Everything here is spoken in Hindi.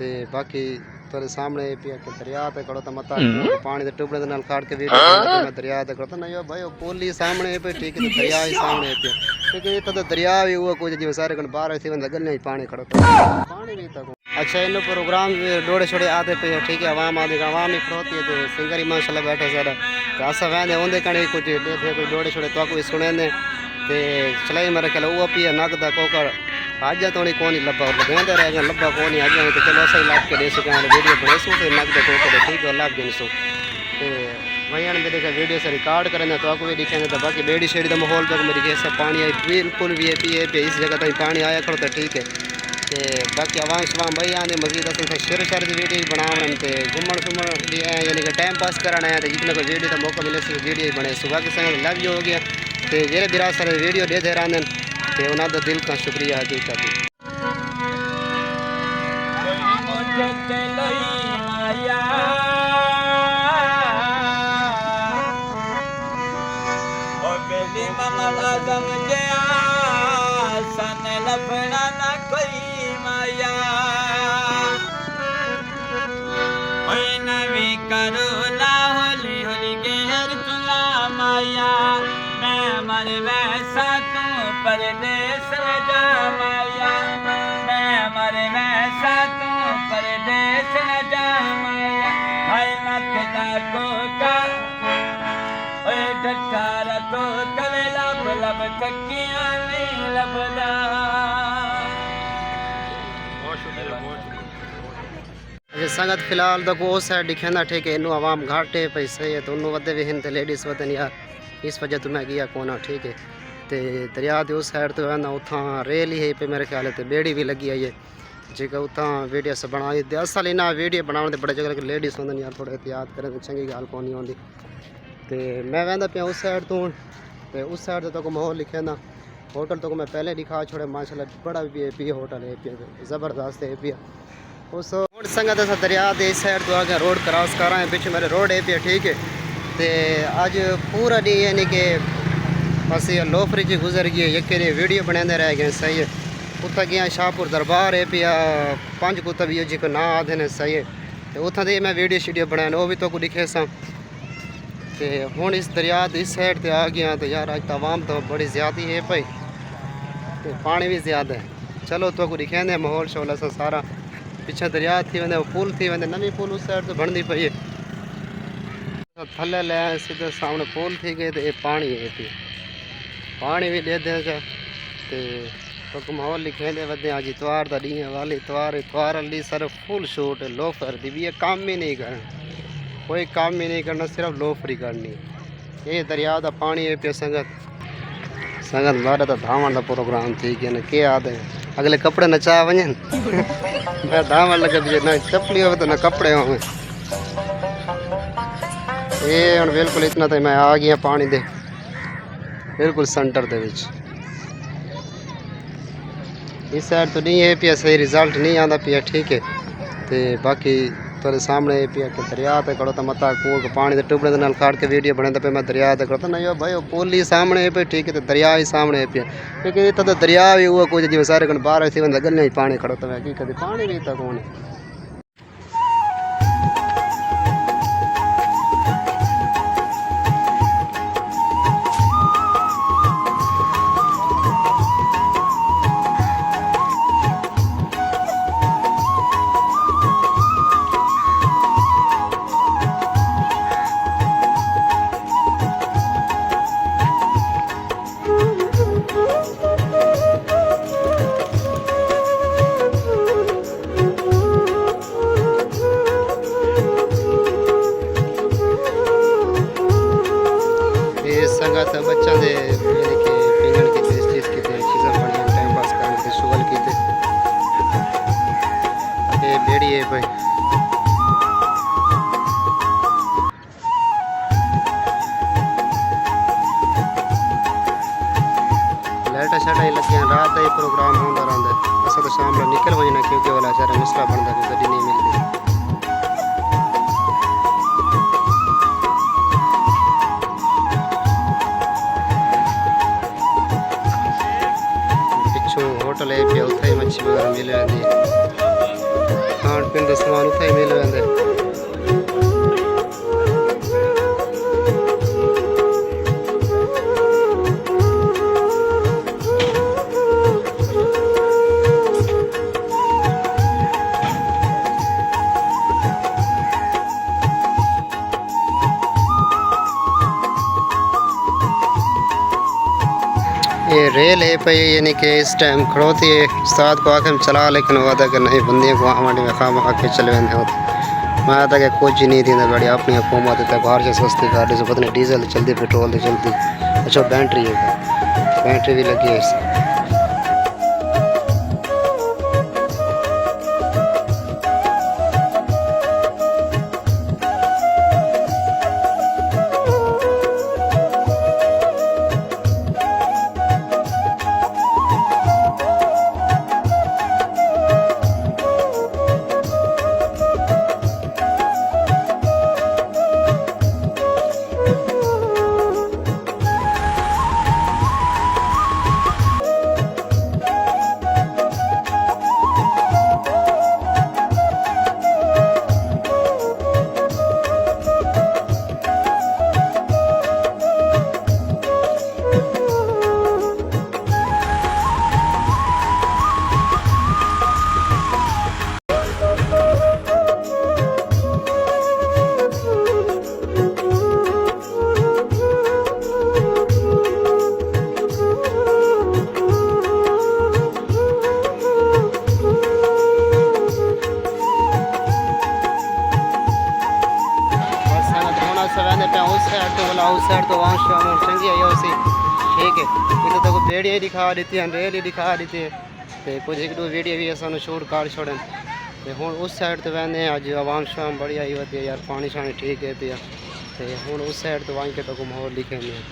ते बाकी तेरे सामने पिया के दरिया ते करो तो मता पानी दे टुबड़े दे नाल काट के वीडियो बनाता मैं दरिया ते करता नहीं भाई पुल ही सामने पे ठीक है दरिया ही सामने पे क्योंकि ये तो दरिया भी हुआ कुछ जिਵੇਂ सारे कन बाहर थी बंदा गल नहीं पानी खड़ो पानी भी तक अच्छा इन प्रोग्राम डोड़े छोड़े आते पे ठीक है आवाम आदि आवाम ही खड़ोती है तो सिंगर ही माशाल्लाह बैठे सारा तो असा वहदे ओंदे कने कुछ देखे कोई डोड़े छोड़े तो कोई सुने ने ते चलाई मेरे ख्याल वो पिया नगदा कोकर आज तो नहीं कौन लब्बा और लगाते रह गए लब्बा कौन आज तो चलो सही लाभ के दे सके वीडियो बने सो तो नगद कोकर ठीक है लाभ देने सो तो वहीं ने देखा वीडियो से रिकॉर्ड करें तो आपको भी दिखेंगे तो बाकी बेड़ी शेड़ी का माहौल तो मेरी कैसा पानी आई बिल्कुल भी है पे इस जगह तक पानी आया खड़ो तो ठीक है तो बाकी आवाम शवाम भाई आने मजीद अस शेर शार की वीडियो बनावन तो घूमन घूमन यानी कि टाइम पास कराना है तो जितना कोई वीडियो का मौका मिले सो वीडियो ही बने सुबह के संग लव हो गया तो जेरे बिरा सारे वीडियो देते रहने तो उन्होंने दिल का शुक्रिया हकीकत करो ना होली होली के हर तुला माया मैं मर वैसा तू परदेस न जा माया मैं मर वैसा तू परदेस न जा माया हाय नकदा को का ओए ढठारा को कवे लब लब तकिया नहीं लबदा संगत फिलहाल तो उस साइड दिखेंदा ठीक है इनू आवाम घाटे पे सही है तो उन्होंने वधे भी हैं लेडीज़ वधन यार इस वजह तो मैं गया कोना ठीक है तो दरिया के उस साइड तो है ना उतना रेल ही है पे मेरे ख्याल है बेड़ी भी लगी आई है जेका उतना वीडियो से बनाई असल इना वीडियो बनाने बड़े जगह लेडीज़ होंगे यार थोड़े एहतियात करें तो चंगी गाल को नहीं आती तो मैं वहदा पिया उस साइड तो उस साइड तो माहौल लिखे ना होटल तो मैं पहले दिखा छोड़े माशाल्लाह बड़ा भी होटल है ज़बरदस्त है पिया उस संगत अस दरिया के इस साइड तो आगे रोड क्रॉस कर रहे हैं पीछे मेरे रोड है पे ठीक है तो अज पूरा डी यानी कि बस ये लोफरी जी गुजर गई एक वीडियो बनाते रह गए सही है उत्तर गया शाहपुर दरबार है पिया पंज कुत्ता भी जी को ना आते हैं सही है तो उत्थों दे मैं वीडियो शीडियो बनाए वो भी तो दिखे सा तो हूँ इस दरिया इस साइड पर आ गया तो यार अज तवाम तो बड़ी ज़्यादा है भाई तो पानी भी ज़्यादा है चलो तो दिखे माहौल शोला सा सारा पिछा दरिया थी वे पुल थी वे नवी पुल उस साइड तो बनती पई है थले ले सीधे सामने पुल थी गए तो ये पानी है पानी भी दे दे तो माहौल लिखे दे वे अज इतवार का डी वाली इतवार अली सर फुल शूट लोफर दी भी काम ही नहीं करना कोई काम ही नहीं करना सिर्फ लोफरी करनी ये दरिया का पानी है पे संगत बारे तो धावन का प्रोग्राम थी कि क्या आदे अगले कपड़े नचा वजन मैं धावन लगे भी ना चपली हो तो ना कपड़े हो ये हम बिल्कुल इतना तो मैं आ गया पानी दे बिल्कुल सेंटर दे विच इस साइड तो नहीं है पिया सही रिजल्ट नहीं आता पिया ठीक है तो बाकी तेरे सामने पिया के दरिया ते करो तो मता कूड़ पानी दे टुबड़े दे नाल काट के वीडियो बनाता पे मैं दरिया ते करता नहीं भाई पुल ही सामने पे ठीक है तो दरिया ही सामने पिया क्योंकि ये तो दरिया भी हुआ कुछ जिਵੇਂ सारे कन बाहर थी बंदा गल नहीं पानी खड़ो तो मैं कभी पानी भी तक कौन है संगत बच्चा दे यानी कि पिंगल की चीज़ की चीज़ें बड़ी टाइम पास करने की शुगल की ये बेड़ी है भाई लाइट शाटा ही लगे रात ही प्रोग्राम होता रहता है अस तो शाम में निकल वजना क्योंकि वाला सारा मसला बनता है गड्डी नहीं मिलती होटल है पे उथे मच्छी वगैरह मिल रही खान पीन सारे सामान उत्थे ही मिल वेंदे। ये रेल है पे यानी कि इस टाइम खड़ोती है। उस्ताद को आके चला लेकिन वो आता कि नहीं बंदियों को हमारे में खाम आके चले वेंदे होते। मैं आता कि कुछ नहीं थी गाड़ी अपनी हुकूमत है बाहर से सस्ती गाड़ी से पता नहीं डीजल चलती पेट्रोल चलती। अच्छा बैटरी है, बैटरी भी लगी है इससे। उस साइड तो वहाँ शाम चंगी आई उसी ठीक है। इधर तो कोई बेड़ियाँ दिखा देती हैं, रेल ही दिखा देती है तो कुछ एक दो वीडियो भी असानू शूट कर छोड़न तो हूँ उस साइड तो वहने अज आवाम शाम बड़ी आई होती है यार, पानी शानी ठीक है पिया तो हूँ उस साइड तो वहीं के तो माहौल लिखे नहीं।